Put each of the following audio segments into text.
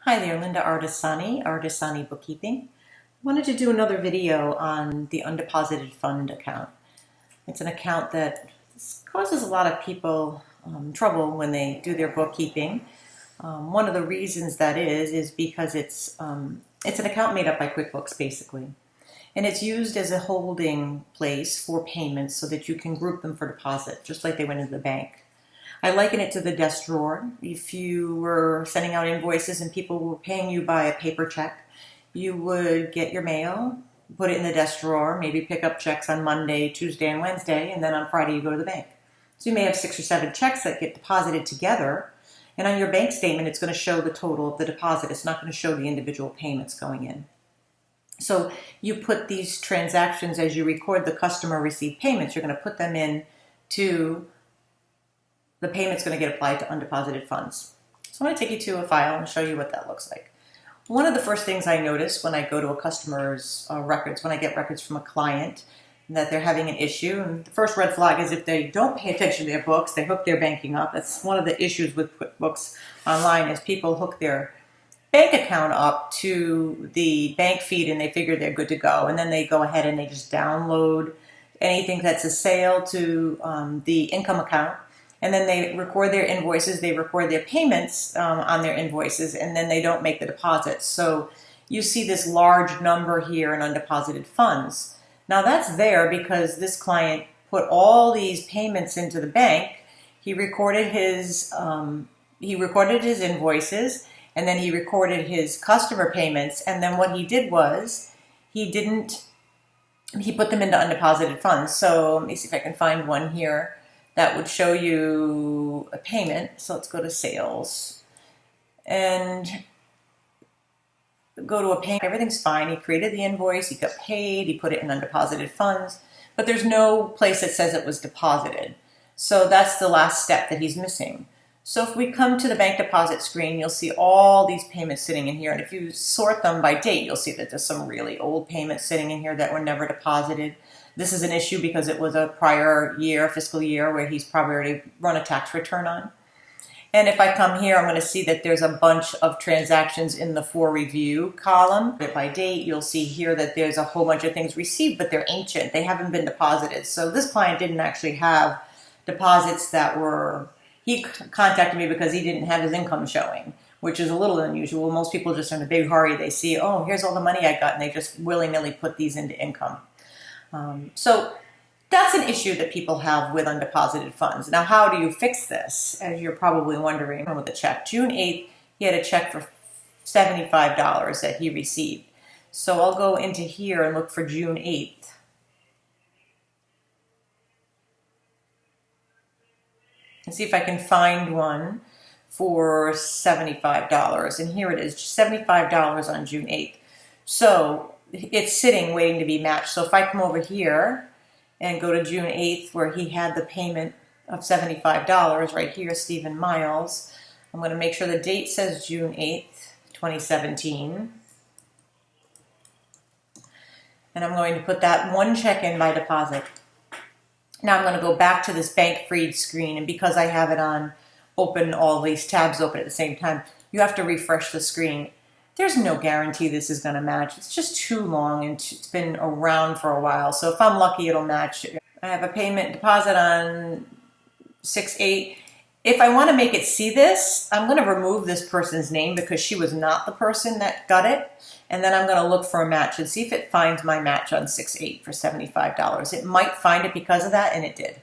Hi there, Linda Artisani Bookkeeping. I wanted to do another video on the undeposited fund account. It's an account that causes a lot of people trouble when they do their bookkeeping. One of the reasons that is because it's an account made up by Quickbooks basically. And it's used as a holding place for payments so that you can group them for deposit, just like they went into the bank. I liken it to the desk drawer. If you were sending out invoices and people were paying you by a paper check, you would get your mail, put it in the desk drawer, maybe pick up checks on Monday, Tuesday, and Wednesday, and then on Friday you go to the bank. So you may have 6 or 7 checks that get deposited together, and on your bank statement it's going to show the total of the deposit. It's not going to show the individual payments going in. So you put these transactions, as you record the customer received payments, you're going to put them in to the payment's going to get applied to undeposited funds. So I'm going to take you to a file and show you what that looks like. One of the first things I notice when I go to a customer's records, when I get records from a client, that they're having an issue, and the first red flag is if they don't pay attention to their books, they hook their banking up. That's one of the issues with QuickBooks Online is people hook their bank account up to the bank feed and they figure they're good to go, and then they go ahead and they just download anything that's a sale to the income account. And then they record their invoices, they record their payments on their invoices, and then they don't make the deposits. So you see this large number here in undeposited funds. Now that's there because this client put all these payments into the bank. He recorded his invoices, and then he recorded his customer payments. And then what he did was he put them into undeposited funds. So let me see if I can find one here that would show you a payment. So let's go to sales and go to a payment. Everything's fine. He created the invoice, he got paid, he put it in undeposited funds, but there's no place that says it was deposited. So that's the last step that he's missing. So if we come to the bank deposit screen, you'll see all these payments sitting in here. And if you sort them by date, you'll see that there's some really old payments sitting in here that were never deposited. This is an issue because it was a prior year, fiscal year, where he's probably already run a tax return on. And if I come here, I'm going to see that there's a bunch of transactions in the for review column. By date, you'll see here that there's a whole bunch of things received, but they're ancient. They haven't been deposited. So this client didn't actually have deposits that were... He contacted me because he didn't have his income showing, which is a little unusual. Most people just are in a big hurry. They see, oh, here's all the money I got, and they just willy-nilly put these into income. So that's an issue that people have with undeposited funds. Now, how do you fix this? As you're probably wondering with the check. June 8th, he had a check for $75 that he received. So I'll go into here and look for June 8th. And see if I can find one for $75. And here it is, $75 on June 8th. So it's sitting waiting to be matched. So if I come over here and go to June 8th where he had the payment of $75 right here, Stephen Miles, I'm going to make sure the date says June 8th, 2017. And I'm going to put that one check in by deposit. Now I'm going to go back to this bank freed screen, and because I have it on open, all these tabs open at the same time, you have to refresh the screen. There's no guarantee this is going to match. It's just too long and it's been around for a while. So if I'm lucky, it'll match. I have a payment deposit on 6/8. If I want to make it see this, I'm going to remove this person's name because she was not the person that got it. And then I'm going to look for a match and see if it finds my match on 6/8 for $75. It might find it because of that, and it did.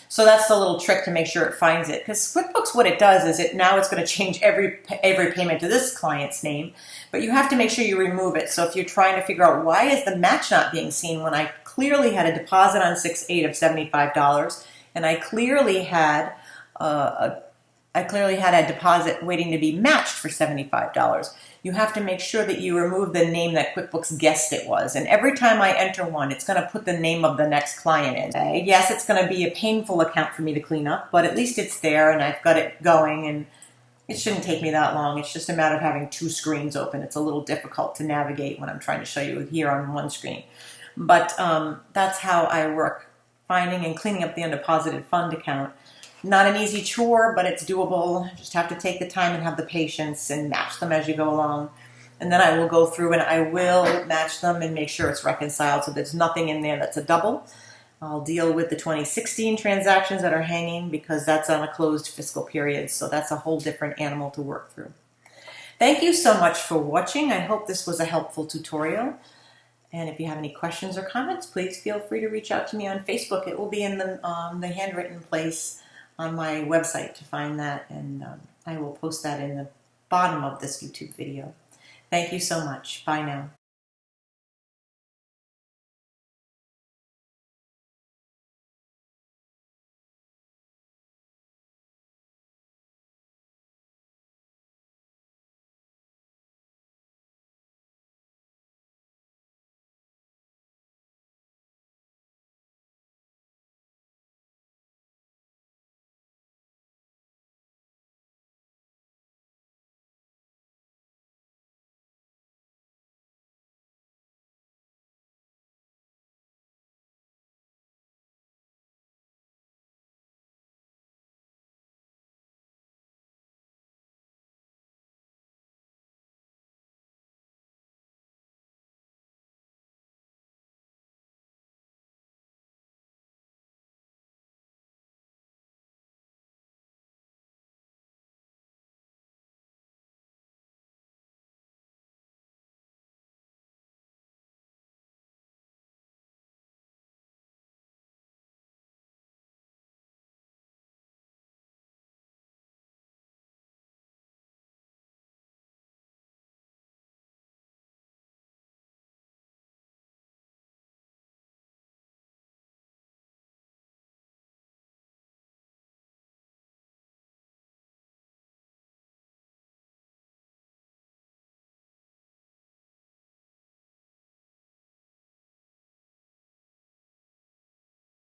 So that's the little trick to make sure it finds it. Because QuickBooks, what it does is now it's going to change every payment to this client's name, but you have to make sure you remove it. So if you're trying to figure out why is the match not being seen when I clearly had a deposit on 6/8 of $75, and I clearly had a deposit waiting to be matched for $75. You have to make sure that you remove the name that QuickBooks guessed it was. And every time I enter one, it's going to put the name of the next client in. Yes, it's going to be a painful account for me to clean up, but at least it's there and I've got it going, and it shouldn't take me that long. It's just a matter of having 2 screens open. It's a little difficult to navigate when I'm trying to show you here on one screen. But that's how I work, finding and cleaning up the undeposited fund account. Not an easy chore, but it's doable. Just have to take the time and have the patience and match them as you go along. And then I will go through and I will match them and make sure it's reconciled so there's nothing in there that's a double. I'll deal with the 2016 transactions that are hanging because that's on a closed fiscal period, so that's a whole different animal to work through. Thank you so much for watching. I hope this was a helpful tutorial. And if you have any questions or comments, please feel free to reach out to me on Facebook. It will be in the handwritten place on my website to find that, and I will post that in the bottom of this YouTube video. Thank you so much. Bye now.